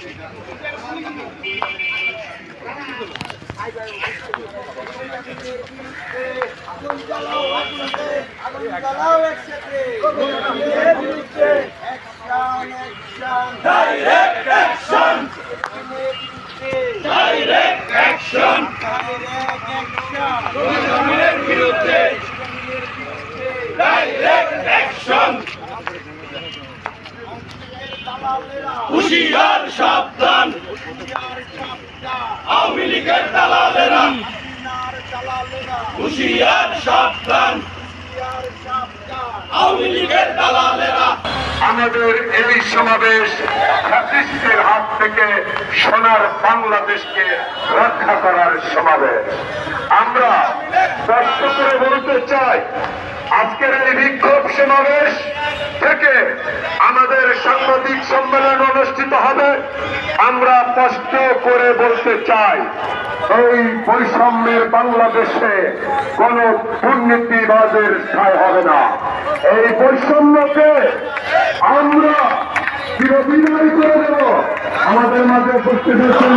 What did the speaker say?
Direct action! Direct action! জমিনের বিরুদ্ধে direct action! হুঁশিয়ার সাবধান! আওয়ামী লীগের দালালেরা! হুঁশিয়ার সাবধান! আওয়ামী লীগের দালালেরা! আমাদের এই সমাবেশ ফ্যাসিস্টের হাত থেকে সোনার বাংলাদেশকে রক্ষা করার সমাবেশ। আমরা স্পষ্ট করে বলতে চাই, আজকের এই বিক্ষোভ সমাবেশ থেকে আমাদের সাংবাদিক সম্মেলন অনুষ্ঠিত হবে। আমরা স্পষ্ট করে বলতে চাই, এই বৈষম্যের বাংলাদেশে কোন দুর্নীতিবাদের স্থায়ী হবে না। এই বৈষম্যকে আমরা চিরবিদায় করে দেব। আমাদের মাঝে উপস্থিত হচ্ছেন